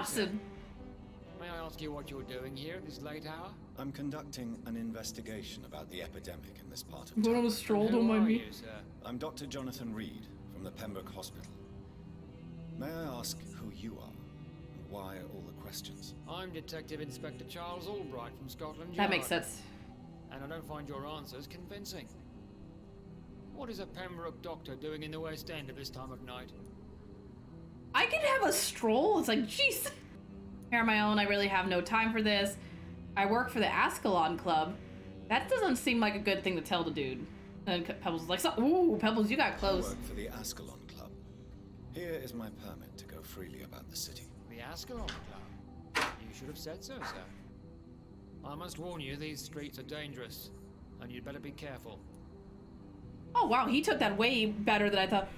Dawson. May I ask you what you're doing here at this late hour? I'm conducting an investigation about the epidemic in this part of I'm going on town. a stroll, Who don't mind are me. you, sir? I'm Dr. Jonathan Reed from the Pembroke Hospital. May I ask who you are and why all the questions? I'm Detective Inspector Charles Albright from Scotland Yard. That makes sense. And I don't find your answers convincing. What is a Pembroke doctor doing in the West End at this time of night? I can have a stroll. It's like, jeez. Here on my own, I really have no time for this. I work for the Ascalon Club. That doesn't seem like a good thing to tell the dude. And then Pebbles is like, ooh, Pebbles, you got I close. work for the Ascalon Club. Here is my permit to go freely about the city. The Ascalon Club? You should have said so, sir. I must warn you, these streets are dangerous, and you'd better be careful. Oh, wow, he took that way better than I thought.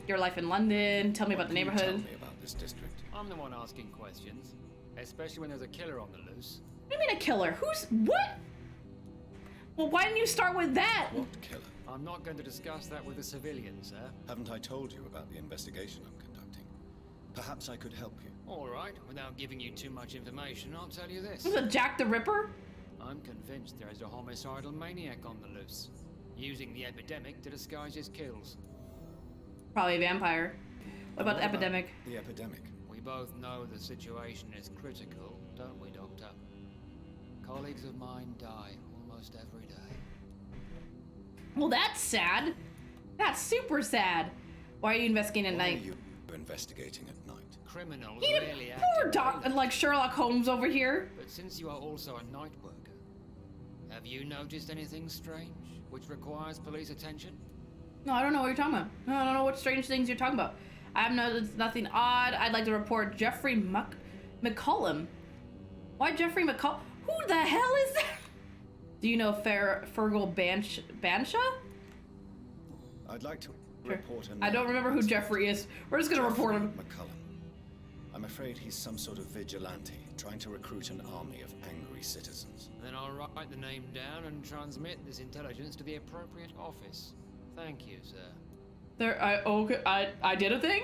Your life in London. Tell me about the What can you neighborhood. Tell me about this district. I'm the one asking questions, especially when there's a killer on the loose. What do you mean a killer? Who's... what? Well, why didn't you start with that? What killer? I'm not going to discuss that with the civilians, sir. Haven't I told you about the investigation I'm conducting? Perhaps I could help you. All right, without giving you too much information, I'll tell you this. Was it Jack the Ripper? I'm convinced there is a homicidal maniac on the loose, using the epidemic to disguise his kills. Probably a vampire. What about the epidemic? The epidemic. We both know the situation is critical, don't we, Doctor? Colleagues of mine die almost every day. Well, that's sad. That's super sad. Why are you investigating at Why night? are you investigating at night? Criminals He rarely act poor in doc, daylight. like Sherlock Holmes over here. But since you are also a night worker, have you noticed anything strange which requires police attention? No, I don't know what you're talking about. No, I don't know what strange things you're talking about. I have noticed nothing odd. I'd like to report Jeffrey McCollum. Why Jeffrey McCollum? Who the hell is that? Do you know Fergal Bansha? I'd like to Sure. report a I don't remember who Jeffrey is. We're just gonna report him. McCullum. I'm afraid he's some sort of vigilante, trying to recruit an army of angry citizens. Then I'll write the name down and transmit this intelligence to the appropriate office. Thank you, sir. I did a thing?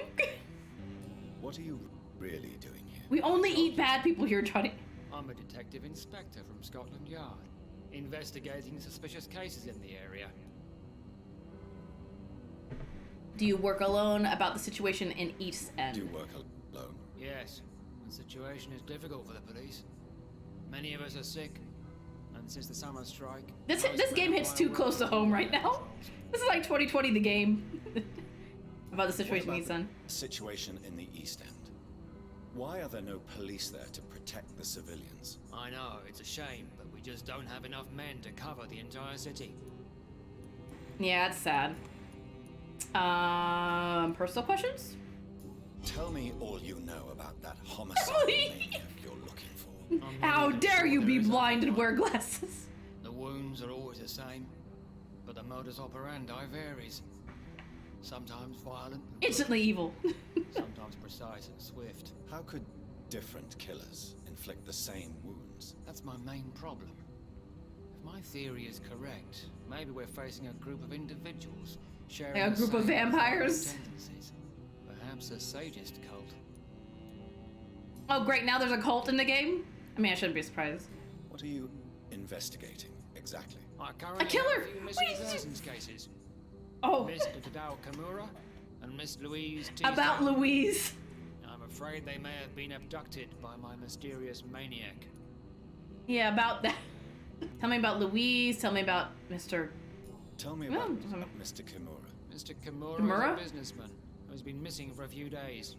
What are you really doing here? We only eat bad people here, Johnny. I'm a detective inspector from Scotland Yard, investigating suspicious cases in the area. Do you work alone about the situation in East End? Do you work alone? Yes, the situation is difficult for the police. Many of us are sick, and since the summer strike... This most game hits too work close to home right now. patrols. This is like 2020, the game. About the situation in What East about End. the situation in the East End? Why are there no police there to protect the civilians? I know, it's a shame, but we just don't have enough men to cover the entire city. Yeah, it's sad. Personal questions? Tell me all you know about that homicide maniac you're looking for. I'm How really dare sure you there be is a blind and line. wear glasses? The wounds are always the same, but the modus operandi varies. Sometimes violent, Instantly evil. sometimes precise and swift. How could different killers inflict the same wounds? That's my main problem. If my theory is correct, maybe we're facing a group of individuals sharing Like a the group of same vampires? tendencies. Perhaps a sadist cult. Oh, great, now there's a cult in the game? I mean, I shouldn't be surprised. What are you investigating exactly? I currently killer! have a few missing Wait, persons cases. Oh, Mr. Tadao Kimura and Miss Louise Teasdale. about Louise. I'm afraid they may have been abducted by my mysterious maniac. Yeah, about that. Tell me about Louise. Tell me about Mr. Tell me Well, about some- Mr. Kimura. Mr. Kimura Kimura? is a businessman who's been missing for a few days.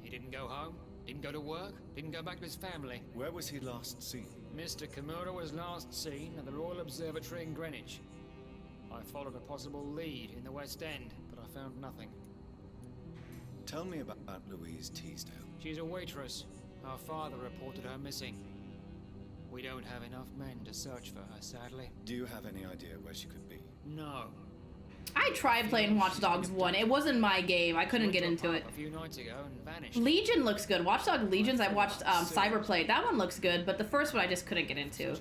He didn't go home, didn't go to work, didn't go back to his family. Where was he last seen? Mr. Kimura was last seen at the Royal Observatory in Greenwich. I followed a possible lead in the West End, but I found nothing. Tell me about Louise Teasdale. She's a waitress. Her father reported her missing. We don't have enough men to search for her, sadly. Do you have any idea where she could be? No. I tried playing Watch Dogs 1. It wasn't my game. I couldn't get into it. A few nights ago and vanished. Legion looks good. Watch Dogs Legions, I watched Cyberplay. That one looks good, but the first one I just couldn't get into.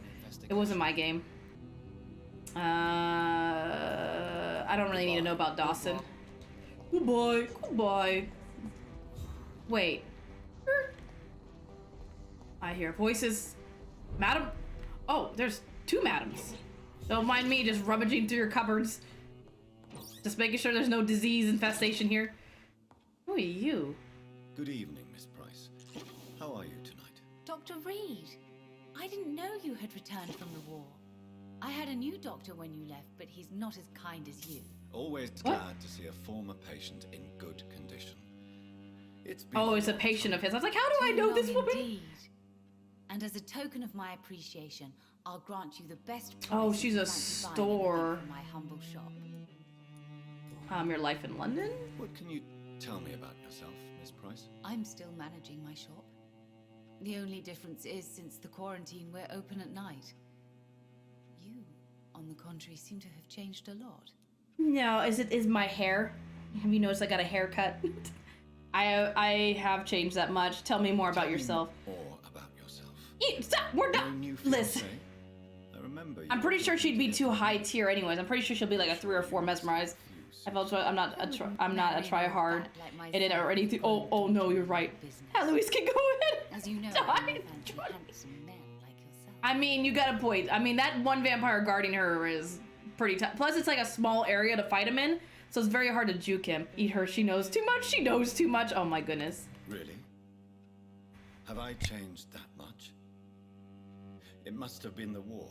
It wasn't my game. I don't really need to know about Dawson. Goodbye. Goodbye. Wait. I hear voices. Madam? Oh, there's 2 madams. Don't mind me just rummaging through your cupboards. Just making sure there's no disease infestation here. Who are you? Good evening, Miss Price. How are you tonight? Dr. Reed, I didn't know you had returned from the war. I had a new doctor when you left, but he's not as kind as you. Always glad to see a former patient in good condition. It's been Oh, it's a patient of his. I was like, how do I know this woman? Indeed. And as a token of my appreciation, I'll grant you the best price. Oh, she's a you fancy buying store. anything from my humble shop. Your life in London? What can you tell me about yourself, Miss Price? I'm still managing my shop. The only difference is, since the quarantine, we're open at night. You, on the contrary, seem to have changed a lot. No, is my hair? Have you noticed I got a haircut? I have changed that much. Tell me more about yourself. More about yourself. Stop! We're No done. new Listen. fiancé? I remember. I'm pretty sure she'd be too high tier anyways. I'm pretty sure she'll be like a 3 or 4 mesmerized. I'm not a try hard. It did already. Oh no, you're right. Eloise can go ahead. As you know, Die. I fancy handsome men like yourself. I mean, you got a point. I mean, that one vampire guarding her is pretty tough. Plus, it's like a small area to fight him in, so it's very hard to juke him. Eat her. She knows too much. She knows too much. Oh my goodness. Really? Have I changed that much? It must have been the war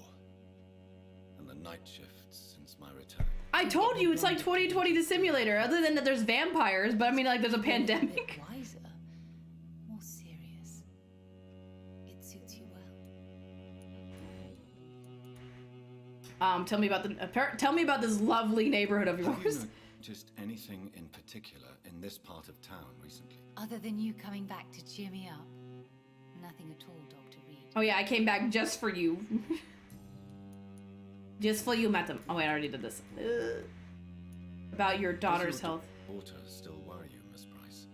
and the night shifts since my return. I told you it's like 2020 the simulator. Other than that, there's vampires, but I mean, like, there's a A bit pandemic. wiser, more serious. It suits you well. Tell me about this lovely neighborhood of Have you yours. noticed anything in particular in this part of town recently? Other than you coming back to cheer me up, nothing at all, Dr. Reed. Oh yeah, I came back just for you. Just for you, madam. Oh wait, I already did this. About your daughter's Does your health. daughter still worry you, Miss Price?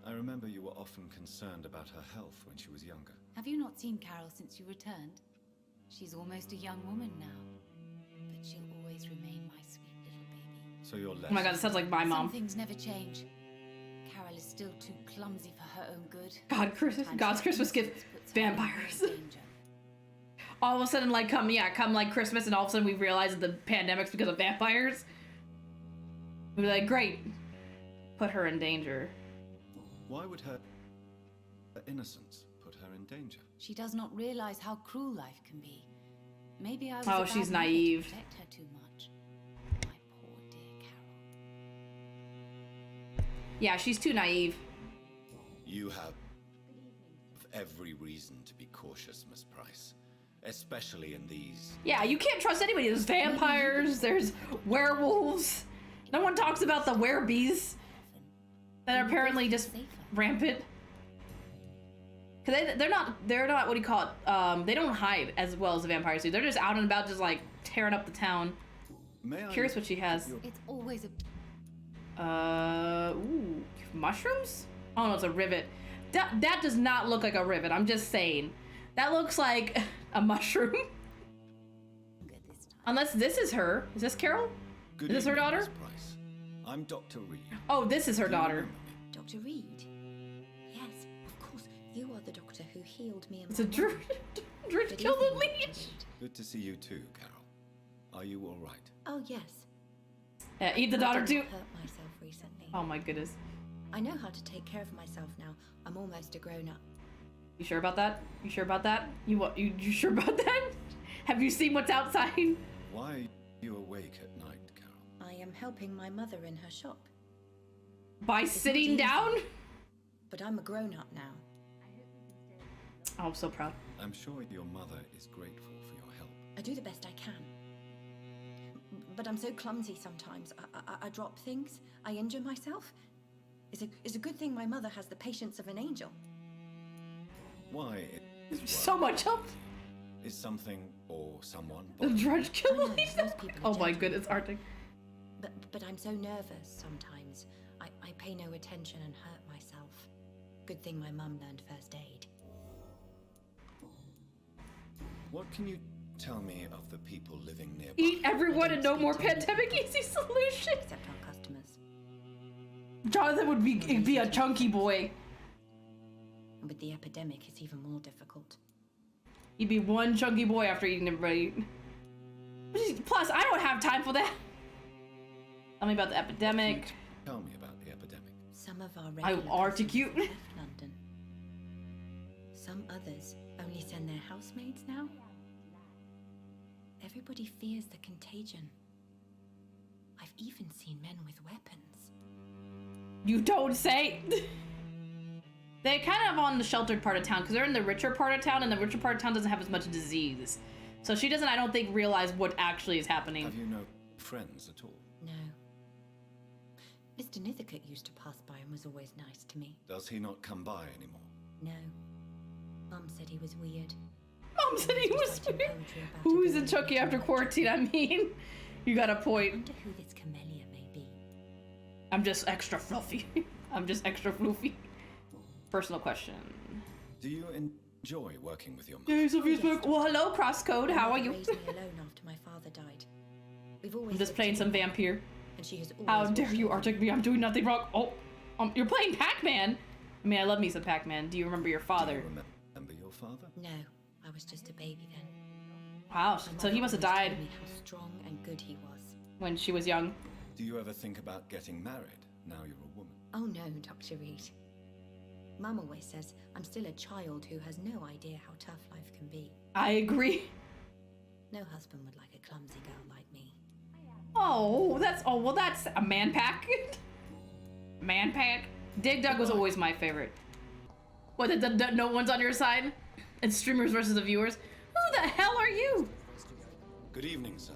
I remember you were often concerned about her health when she was younger. Have you not seen Carol since you returned? She's almost a young woman now, but she'll always remain my sweet little baby. So you're less. Oh my god, it sounds like my Some mom. things never change. Carol is still too clumsy for her own good. God's Christmas gift. Puts her in Vampires. great danger. All of a sudden, like, come like Christmas, and all of a sudden we realize that the pandemic's because of vampires. We'd be like, great. Put her in danger. Why would her innocence put her in danger? She does not realize how cruel life can be. Maybe I was Oh, a bad she's mother to naive. protect her too much. My poor dear Carol. Yeah, she's too naive. You have every reason to be cautious, Miss Price. Especially in these. Yeah, you can't trust anybody. There's vampires, there's werewolves. No one talks about the werebees that are apparently just rampant. Cause they're not, what do you call it? They don't hide as well as the vampires do. They're just out and about, just like tearing up the town. May I Curious what she has. It's always a... Ooh, mushrooms? Oh no, it's a rivet. That does not look like a rivet. I'm just saying. That looks like a mushroom. Good this time. Unless this is her. Is this Carol? Good Is this her evening, daughter? Miss Price. I'm Dr. Reed. Oh, this is her Do you daughter. remember me? Dr. Reed? Yes, of course. You are the doctor who healed me and It's a my druid. mother. Druid Good killed the evening, Dr. leech. Reed. Good to see you too, Carol. Are you all right? Oh, yes. Yeah, eat the daughter I did too. not hurt myself recently. Oh my goodness. I know how to take care of myself now. I'm almost a grown-up. You sure about that? You sure about that? You sure about that? Have you seen what's outside? Why are you awake at night, Carol? I am helping my mother in her shop. By sitting easy. down? But I'm a grown-up now. Oh, I'm so proud. I'm sure your mother is grateful for your help. I do the best I can. But I'm so clumsy sometimes. I drop things. I injure myself. It's a good thing my mother has the patience of an angel. Why is So much help. Is something or someone The drudge I killed know, the leech. most people are Oh my gentle. goodness, Arctic. But I'm so nervous sometimes. I pay no attention and hurt myself. Good thing my mum learned first aid. What can you tell me of the people living nearby? Eat everyone and no speak more to anyone. pandemic easy solution. Except our customers. Jonathan would be a chunky boy. And with the epidemic, it's even more difficult. He'd be one chunky boy after eating everybody. Plus, I don't have time for that. Tell me about the epidemic. Tell me about the epidemic. Some of our I regular are to customers cute. have left London. Some others only send their housemaids now. Everybody fears the contagion. I've even seen men with weapons. You don't say. They're kind of on the sheltered part of town because they're in the richer part of town, and the richer part of town doesn't have as much disease. So she doesn't, I don't think, realize what actually is happening. Have you no friends at all? No. Mr. Nithercote used to pass by and was always nice to me. Does he not come by anymore? No. Mum said he was weird. Mom said he was Writing weird. poetry about Who's a a girl Chucky who after liked quarantine? I mean, you got a I point. wonder who this camellia may be. I'm just extra fluffy. I'm just extra floofy. Personal question. Do you enjoy working with your mother? Hey, Sophie's back. Well, hello, Crosscode. How are you? Raised me alone after my father died. We've always I'm just lived playing some together, Vampyr. and she has always How dare watched you, over Arctic me. me? I'm doing nothing wrong. Oh, you're playing Pac-Man. I mean, I love me some Pac-Man. Do you remember your Do father? you remember your father? No, I was just a baby then. Wow, My so mother he must have always died told me how strong and good he was. when she was young. Do you ever think about getting married now you're a woman? Oh no, Dr. Reed. Mum always says I'm still a child who has no idea how tough life can be. I agree. No husband would like a clumsy girl like me. Oh, well, that's a man pack. Man pack. Dig Dug was always my favorite. What, the no one's on your side? It's streamers versus the viewers? Who the hell are you? Good evening, sir.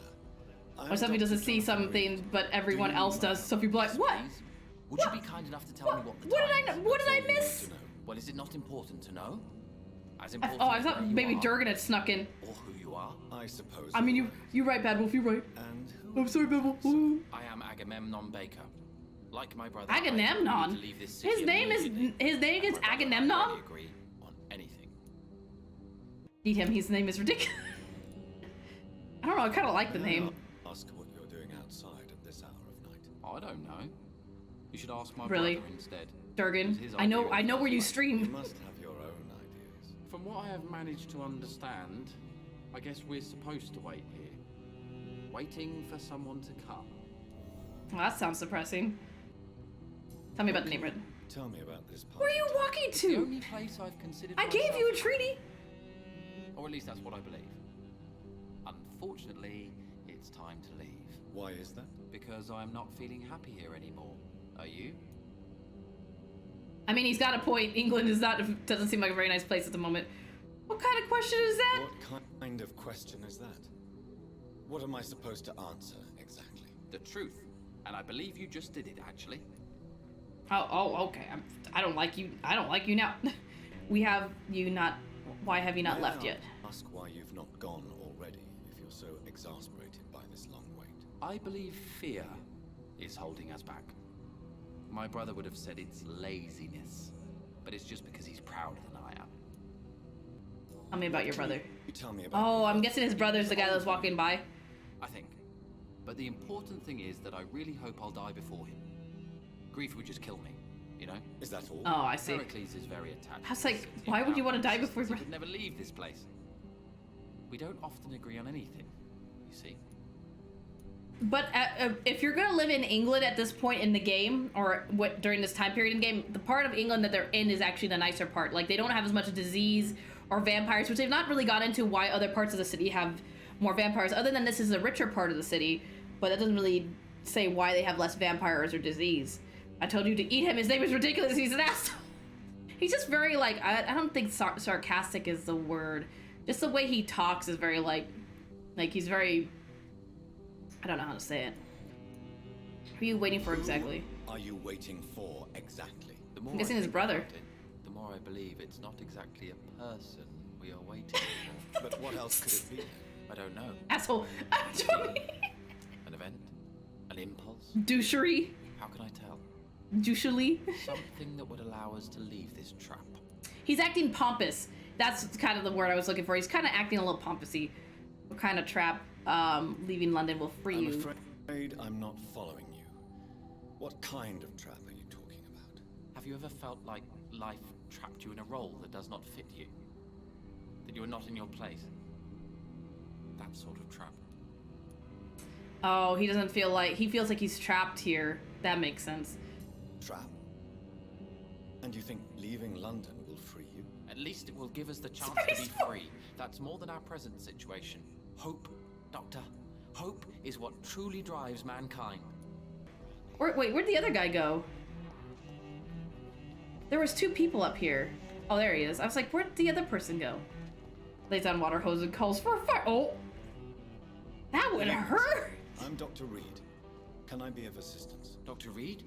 Or Sophie doesn't see something, but everyone else does. Sophie be like, what? Please? Would you be kind enough to tell me what the What time did I is? what did I That's all you need miss? to know. Well, is it not important to know? As I important thought as where maybe you are, Durgan had snuck in. or who you are. I suppose. I mean, you're you're right, Bad Wolf, you're right. right. And who I'm sorry, Bad Wolf. Ooh. I am Agamemnon Baker. Like my brother, I Agamemnon? need to leave this city His name is immediately. is My brother and I Agamemnon? rarely agree on anything. Need him. His name is ridiculous. I don't know. I kind of like the May I name. ask what you're doing outside at this hour of night? I don't know. You should ask my Really? brother instead. Durgan. It was his I know idea where you of stream. You must have your own ideas. From what I have managed to understand, I guess we're supposed to wait here. Waiting for someone to come. Well, that sounds depressing. Tell me about the neighborhood. Tell me about this part. Where are you walking The to? only place I've considered I gave myself you a in. treaty. Or at least that's what I believe. Unfortunately, it's time to leave. Why is that? Because I'm not feeling happy here anymore. Are you? I mean, he's got a point. England doesn't seem like a very nice place at the moment. What kind of question is that? What kind of question is that? What am I supposed to answer exactly? The truth. And I believe you just did it, actually. Oh, okay. I don't like you. I don't like you now. We have you not. Why have you not May left I yet? Ask why you've not gone already if you're so exasperated by this long wait. I believe fear is holding us back. My brother would have said it's laziness, but it's just because he's prouder than I am. Tell me about your brother. You tell me about. Oh, your I'm brother. guessing his brother's the guy that was walking by. I think. But the important thing is that I really hope I'll die before him. Grief would just kill me, you know? Is that all? Oh, I see. Heracles is very attached. I was to like, the city why would you want to die and before he your would never leave this place. We don't often agree on anything, you see. But if you're gonna live in England at this point in the game, or what during this time period in the game, the part of England that they're in is actually the nicer part. Like, they don't have as much disease or vampires, which they've not really got into why other parts of the city have more vampires, other than this is a richer part of the city, but that doesn't really say why they have less vampires or disease. I told you to eat him. His name is ridiculous. He's an asshole. He's just very, like, I don't think sarcastic is the word. Just the way he talks is very, like he's very, I don't know how to say it. Who are you waiting for exactly? Are you waiting for exactly? The more I'm guessing I his think about about it, the more I believe it's not exactly a person we are waiting for. But what else could it be? I don't know. Asshole. An event? An impulse? Douchery. How can I tell? Douchely. Something that would allow us to leave this trap. He's acting pompous. That's kind of the word I was looking for. He's kind of acting a little pompousy. What kind of trap? Leaving London will free I'm you. afraid I'm not following you. What kind of trap are you talking about? Have you ever felt like life trapped you in a role that does not fit you. That you are not in your place. That sort of trap. Oh, he doesn't feel like... He feels like he's trapped here. That makes sense. Trap? And you think leaving London will free you? At least it will give us the chance to be free. That's more than our present situation. Hope, Doctor. Hope is what truly drives mankind. Wait, where'd the other guy go? There was 2 people up here. Oh, there he is. I was like, where'd the other person go? Lays down water hose and calls for a fire. Oh! That would hurt! I'm Dr. Reed. Can I be of assistance? Dr. Reed?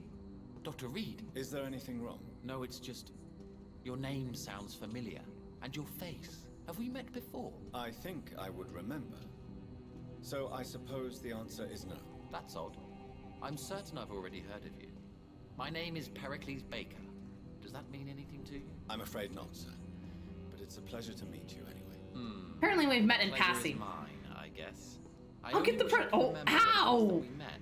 Dr. Reed? Is there anything wrong? No, it's just... Your name sounds familiar. And your face. Have we met before? I think I would remember. So I suppose the answer is no. That's odd. I'm certain I've already heard of you. My name is Pericles Baker. Does that mean anything to you? I'm afraid not, sir. But it's a pleasure to meet you anyway. Apparently we've met in Pleasure is passing. mine, I guess. I'll get the oh, ow! We met.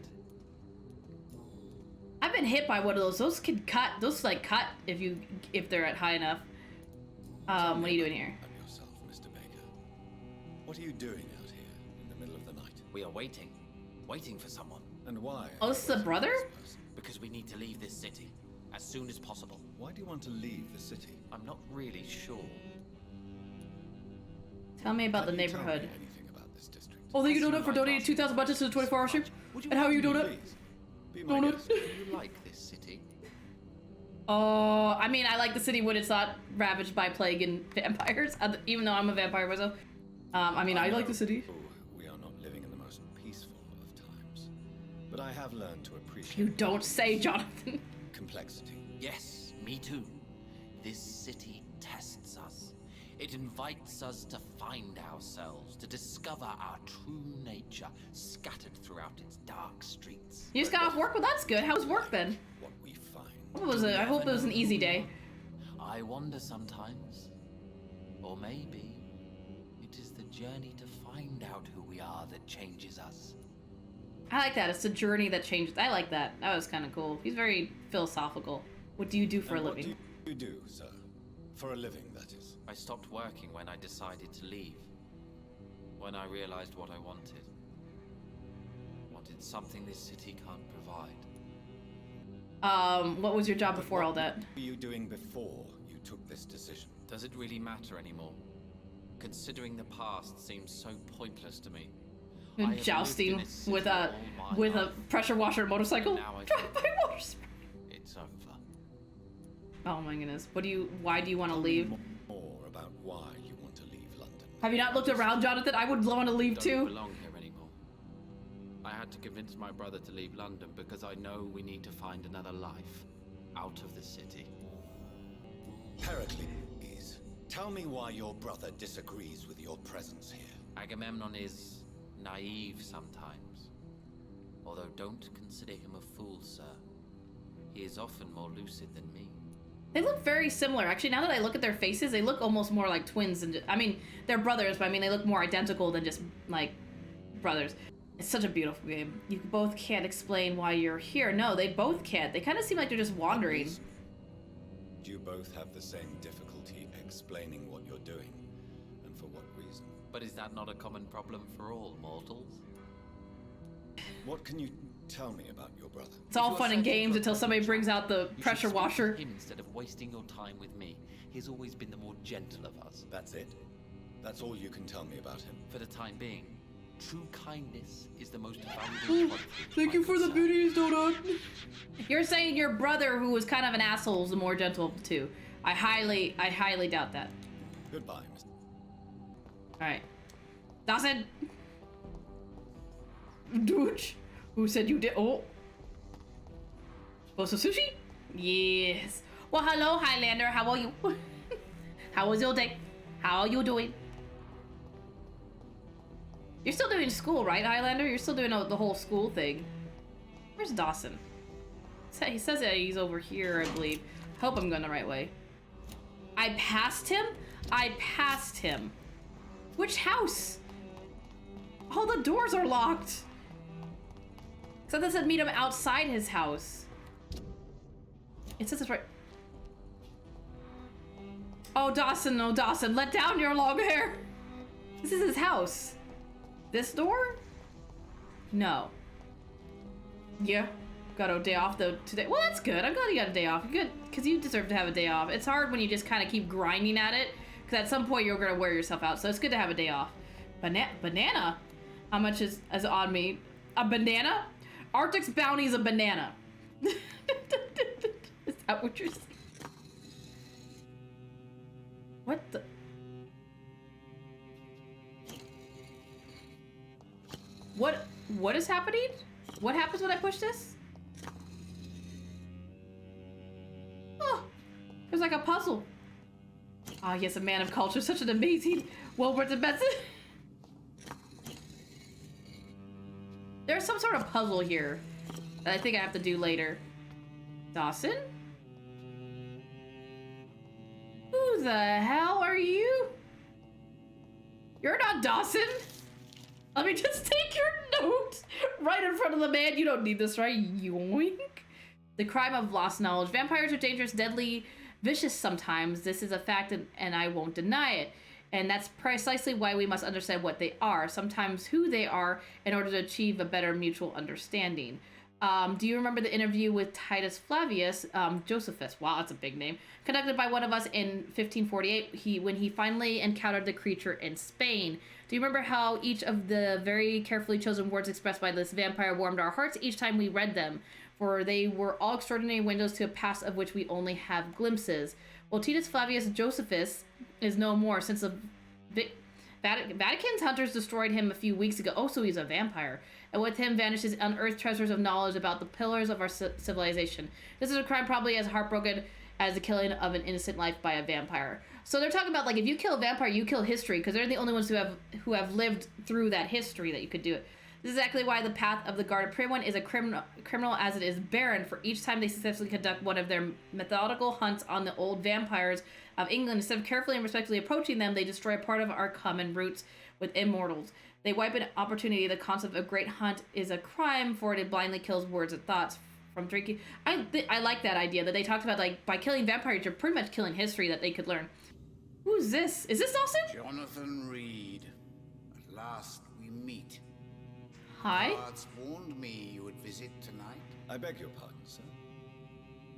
I've been hit by one of those. Those can cut. Those like cut if they're at high enough. What are you doing here? About yourself, Mr. Baker. What are you doing out here in the middle of the night? We are waiting. Waiting for someone. And why? Oh, this is a brother? Because we need to leave this city. As soon as possible. Why do you want to leave the city? I'm not really sure. Tell me about Can the you tell me neighborhood. anything about this district? Oh, thank you, Donut, for donating 2,000 budgets to the 24-hour stream. And how are you, Donut? Please, be my Donut. guest. Do you like this city? Oh, I mean, I like the city when it's not ravaged by plague and vampires, even though I'm a vampire myself. I mean, I like the city. We are not living in the most peaceful of times. But I have learned to appreciate... You don't say, Jonathan. ...complexity. Yes, me too. This city tests us. It invites us to find ourselves, to discover our true nature scattered throughout its dark streets. You just got off work? Well, that's good. How was work then? What we find. What was it? I hope it was an easy day. I wonder sometimes. Or maybe it is the journey to find out who we are that changes us. I like that. It's a journey that changes. I like that. That was kind of cool. He's very philosophical. What do you do for a And what living? do you do, sir? For a living, that is. I stopped working when I decided to leave. When I realized what I wanted. Wanted something this city can't provide. What was your job before all that? What were you doing before you took this decision? Does it really matter anymore? Considering the past seems so pointless to me. I have lived in Jousting this city with all my a life. pressure washer motorcycle. Now I Drive by motorcycle. It's over. Oh my goodness. Why do you want to Tell me leave? more about why you want to leave London. Have you not looked around, Jonathan? I would want to leave Don't too. belong here anymore. I had to convince my brother to leave London because I know we need to find another life out of the city. Pericles, tell me why your brother disagrees with your presence here. Agamemnon is naive sometimes. Although don't consider him a fool, sir. He is often more lucid than me. They look very similar. Actually, now that I look at their faces, they look almost more like twins. I mean, they're brothers, but I mean, they look more identical than just, like, brothers. It's such a beautiful game. You both can't explain why you're here. No, they both can't. They kind of seem like they're just wandering. Do you both have the same difficulty explaining what you're doing? And for what reason? But is that not a common problem for all mortals? What can you tell me about your brother? It's all fun and games until somebody brings out the You pressure should speak to washer. him instead of wasting your time with me. He's always been the more gentle of us. That's it? That's all you can tell me about him? For the time being, true kindness is the most valuable quality. Thank you I for the possess. beauties, Donut. You're saying your brother, who was kind of an asshole, is the more gentle of the two. I highly doubt that. Goodbye, Mr. Alright. Dawson! Dooch! Who said you did? Oh! Oh, so sushi? Yes. Well, hello, Highlander. How are you? How was your day? How are you doing? You're still doing school, right, Highlander? You're still doing the whole school thing. Where's Dawson? He says that he's over here, I believe. Hope I'm going the right way. I passed him? I passed him. Which house? All the doors are locked. So that said meet him outside his house. It says it's right. Oh, Dawson, let down your long hair. This is his house. This door? No. Yeah. Got a day off though today. Well, that's good. I'm glad you got a day off. Good, because you deserve to have a day off. It's hard when you just kind of keep grinding at it, because at some point you're gonna wear yourself out. So it's good to have a day off. Banana? How much is on me? A banana? Arctic's bounty is a banana. Is that what you're saying? What the? What is happening? What happens when I push this? Oh, there's like a puzzle. Ah, yes, a man of culture, such an amazing, well-written message. There's some sort of puzzle here that I think I have to do later. Dawson? Who the hell are you? You're not Dawson. Let me just take your note right in front of the man. You don't need this, right? Yoink. The crime of lost knowledge. Vampires are dangerous, deadly, vicious sometimes. This is a fact, and I won't deny it. And that's precisely why we must understand what they are, sometimes who they are, in order to achieve a better mutual understanding. Do you remember the interview with Titus Flavius, Josephus? Wow, that's a big name. Conducted by one of us in 1548, when he finally encountered the creature in Spain. Do you remember how each of the very carefully chosen words expressed by this vampire warmed our hearts each time we read them? For they were all extraordinary windows to a past of which we only have glimpses. Well, Titus Flavius Josephus is no more since the Vatican's hunters destroyed him a few weeks ago. Oh, so he's a vampire. And with him vanished his unearthed treasures of knowledge about the pillars of our civilization. This is a crime probably as heartbroken as the killing of an innocent life by a vampire. So they're talking about, like, if you kill a vampire, you kill history, because they're the only ones who have lived through that history that you could do it. This is exactly why the path of the guarded Privy is a criminal as it is barren, for each time they successfully conduct one of their methodical hunts on the old vampires of England, instead of carefully and respectfully approaching them, they destroy a part of our common roots with immortals. They wipe an opportunity. The concept of great hunt is a crime, for it blindly kills words and thoughts from drinking. I like that idea that they talked about, like, by killing vampires, you're pretty much killing history that they could learn. Who's this? Is this Dawson? Jonathan Reed. At last we meet. Hi. Guards warned me you would visit tonight. I beg your pardon, sir.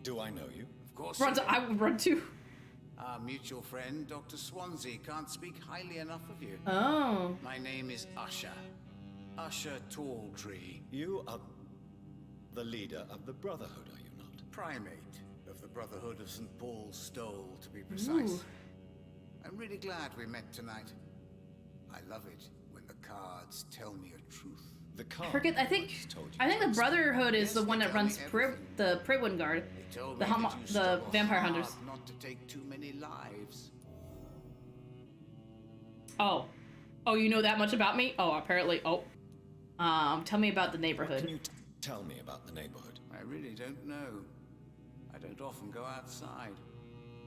Do I know you? Of course. I would run too. Our mutual friend, Dr. Swansea, can't speak highly enough of you. Oh. My name is Usher. Usher Talltree. You are the leader of the Brotherhood, are you not? Primate of the Brotherhood of St. Paul's Stole, to be precise. Ooh. I'm really glad we met tonight. I love it when the cards tell me a truth. The card. I think the Brotherhood is Yes, the one they that tell runs me everything. the Pribwin Guard, They told the me that you struggle vampire hard hunters. not to take too many lives. Oh, you know that much about me? Oh, apparently. Oh, tell me about the neighborhood. What can you tell me about the neighborhood? I really don't know. I don't often go outside.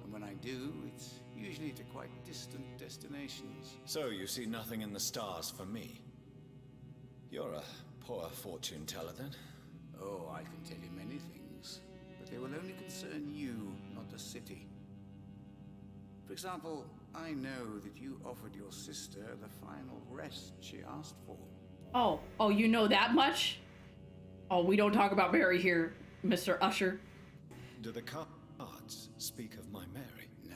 And when I do, it's usually to quite distant destinations. So you see nothing in the stars for me? You're a poor fortune teller, then? Oh, I can tell you many things, but they will only concern you, not the city. For example, I know that you offered your sister the final rest she asked for. Oh, you know that much? Oh, we don't talk about Mary here, Mr. Usher. Do the cards speak of my Mary? No.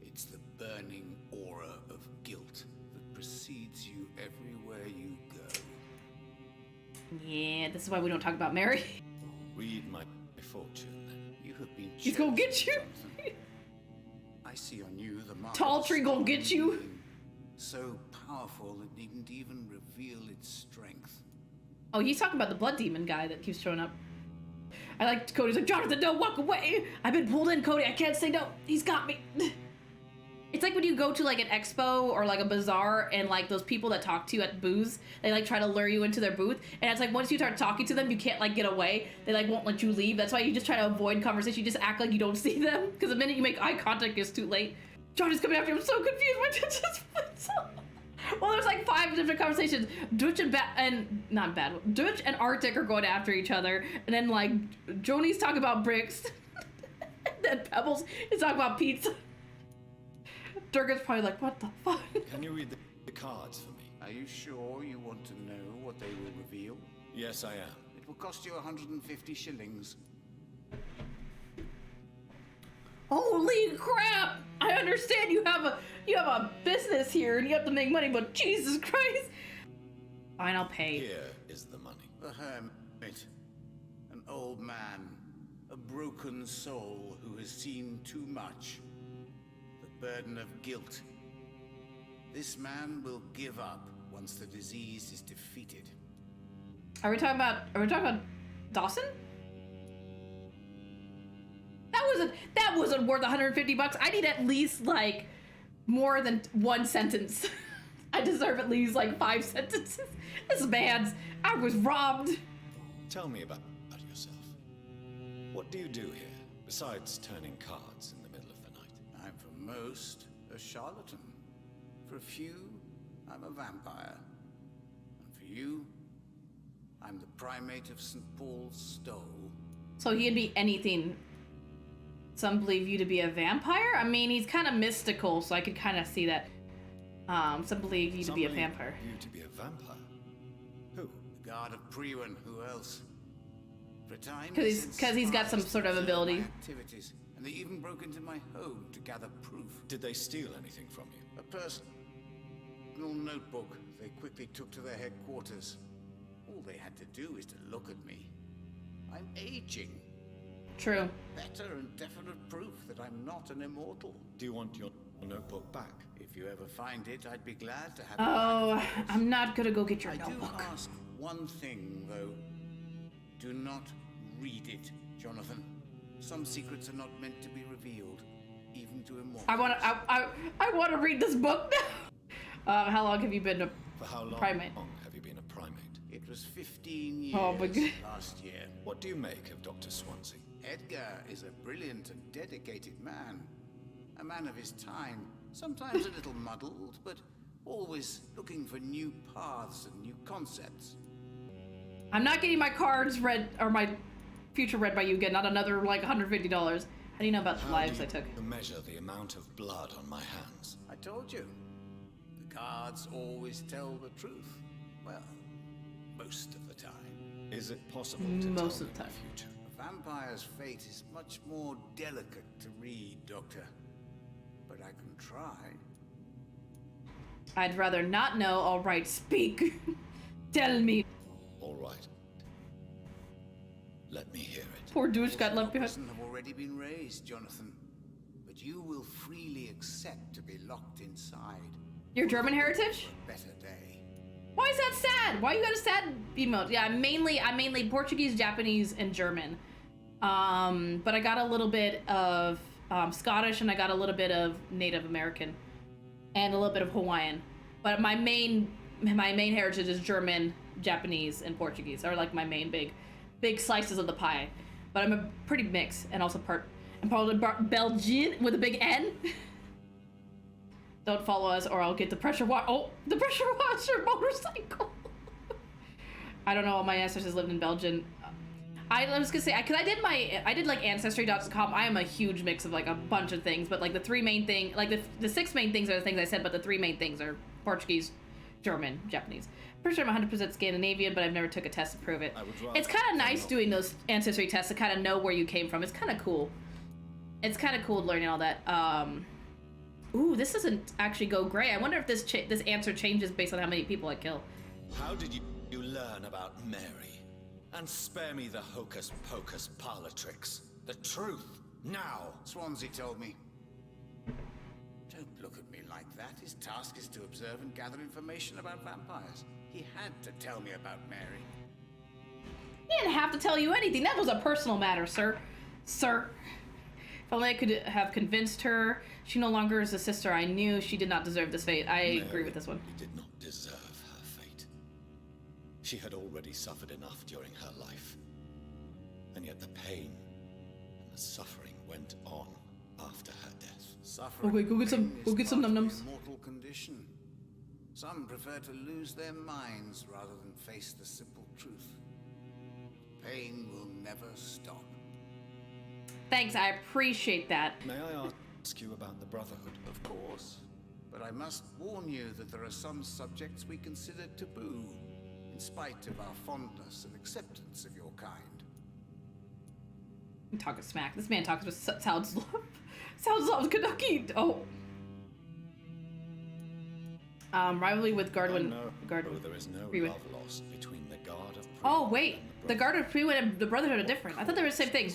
It's the burning aura of guilt that precedes you everywhere you go. Yeah, this is why we don't talk about Mary. Read my fortune, then. You have been He's gonna chosen, get you. Jonathan. I see on you the mark Tall of tree gonna strong get you. being, so powerful it needn't even reveal its strength. Oh, he's talking about the blood demon guy that keeps showing up. I like Cody's like, Jonathan, no, walk away. I've been pulled in, Cody. I can't say no. He's got me. It's like when you go to like an expo or like a bazaar and like those people that talk to you at booths, they like try to lure you into their booth. And it's like once you start talking to them, you can't like get away. They like won't let you leave. That's why you just try to avoid conversation. You just act like you don't see them. Because the minute you make eye contact, it's too late. Jonathan's coming after you. I'm so confused. My attention just flips up. Well, there's like 5 different conversations. Dutch and Arctic are going after each other, and then like Joni's talking about bricks. Then Pebbles is talking about pizza. Durgan's probably like, what the fuck? Can you read the cards for me? Are you sure you want to know what they will reveal? Yes, I am. It will cost you 150 shillings. Holy crap! I understand you have a business here and you have to make money, but Jesus Christ! Fine, I'll pay. Here is the money. The hermit. An old man. A broken soul who has seen too much. The burden of guilt. This man will give up once the disease is defeated. Are we talking about Dawson? That wasn't worth 150 bucks. I need at least like more than one sentence. I deserve at least like 5 sentences. This man's, I was robbed. Tell me about yourself. What do you do here, besides turning cards in the middle of the night? I'm for most a charlatan. For a few, I'm a vampire. And for you, I'm the primate of St. Paul's Stow. So he'd be anything. Some believe you to be a vampire? I mean, he's kind of mystical, so I could kind of see that. Some believe you to be a vampire. You to be a vampire? Who? The guard of Priwen, who else? For a time, Because he's got some sort of ability. my activities, and they even broke into my home to gather proof. Did they steal anything from you? A personal notebook they quickly took to their headquarters. All they had to do is to look at me. I'm aging. True. Better and definite proof that I'm not an immortal. Do you want your notebook back? If you ever find it, I'd be glad to have it. Oh, I'm not gonna go get your I do notebook. ask one thing, though. Do not read it, Jonathan. Some secrets are not meant to be revealed, even to immortals. I want to read this book now. How long have you been a For how long primate? have you been a primate? It was 15 years Oh, my God. last year. What do you make of Dr. Swansea? Edgar is a brilliant and dedicated man. A man of his time, sometimes a little muddled, but always looking for new paths and new concepts. I'm not getting my cards read or my future read by you again. Not another like $150. How do you know about the How lives do I took? you measure the amount of blood on my hands? I told you. The guards always tell the truth. Well, most of the time. Is it possible to Most tell of the me time. future? A vampire's fate is much more delicate to read, Doctor. But I can try. I'd rather not know. All right, speak. Tell me. All right. Let me hear it. Poor douche got left behind. Have already been raised, Jonathan. But you will freely accept to be locked inside. Your German heritage? A better day. Why is that sad? Why you got a sad emote? Yeah, I'm mainly Portuguese, Japanese, and German. But I got a little bit of Scottish, and I got a little bit of Native American, and a little bit of Hawaiian. But my main heritage is German, Japanese, and Portuguese. Are like my main big slices of the pie. But I'm a pretty mix, and also probably Belgian with a big N. Don't follow us, or I'll get the pressure the pressure washer motorcycle. I don't know. All my ancestors lived in Belgium. I was gonna say, because I did like Ancestry.com. I am a huge mix of like a bunch of things, but like the three main thing, like the 6 main things are the things I said, but the 3 main things are Portuguese, German, Japanese. Pretty sure I'm 100% Scandinavian, but I've never took a test to prove it. It's kind of nice doing those ancestry tests to kind of know where you came from. It's kind of cool. It's kind of cool learning all that. Ooh, this doesn't actually go gray. I wonder if this answer changes based on how many people I kill. How did you learn about Mary? And spare me the hocus-pocus parlor tricks. The truth, now! Swansea told me. Don't look at me like that. His task is to observe and gather information about vampires. He had to tell me about Mary. He didn't have to tell you anything. That was a personal matter, sir. Sir. If only I could have convinced her. She no longer is the sister I knew. She did not deserve this fate. I agree with this one. Mary did not deserve her fate. She had already suffered enough during her life. And yet the pain and the suffering went on after her death. Suffering Okay, go get some num-nums. Mortal condition. Some prefer to lose their minds rather than face the simple truth. Pain will never stop. Thanks, I appreciate that. May I ask you about the Brotherhood? Of course. But I must warn you that there are some subjects we consider taboo, in spite of our fondness and acceptance of your kind. I'm talking smack. This man talks with sounds Kentucky. Oh. Rivalry with Guardwin. There is no love lost between the Guard of Oh wait, the Guard of Freewood and the Brotherhood are different. I thought they were the same thing.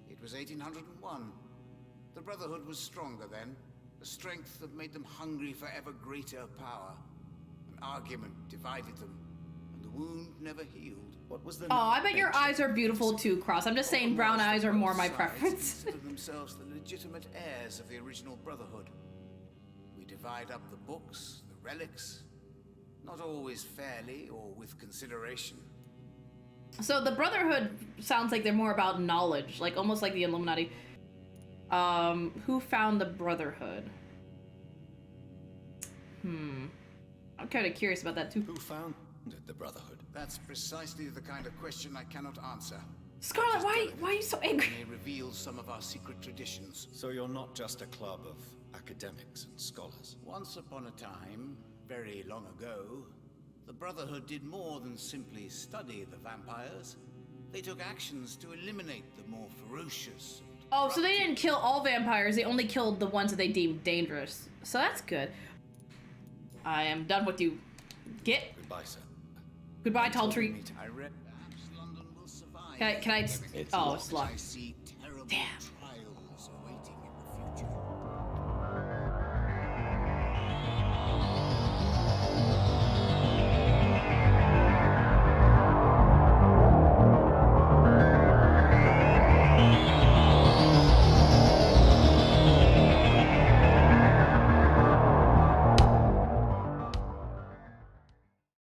It was 1801. The Brotherhood was stronger then, a strength that made them hungry for ever greater power. An argument divided them, and the wound never healed. What was the Oh, I bet your eyes are beautiful too, Cross. I'm just saying brown eyes are more my preference. Consider themselves the legitimate heirs of the original Brotherhood. We divide up the books, the relics, not always fairly or with consideration. So the Brotherhood sounds like they're more about knowledge, like almost like the Illuminati. Who found the Brotherhood? I'm kind of curious about that too. Who founded the Brotherhood? That's precisely the kind of question I cannot answer. Scarlet, why are you so angry? It may reveal some of our secret traditions. So you're not just a club of academics and scholars. Once upon a time, very long ago, the Brotherhood did more than simply study the vampires. They took actions to eliminate the more ferocious. Oh, so they didn't kill all vampires. They only killed the ones that they deemed dangerous. So that's good. I am done with you. Get. Goodbye, sir. Goodbye, tall tree. I read perhaps London will survive. Can I? Oh, it's locked. I see terrible Damn.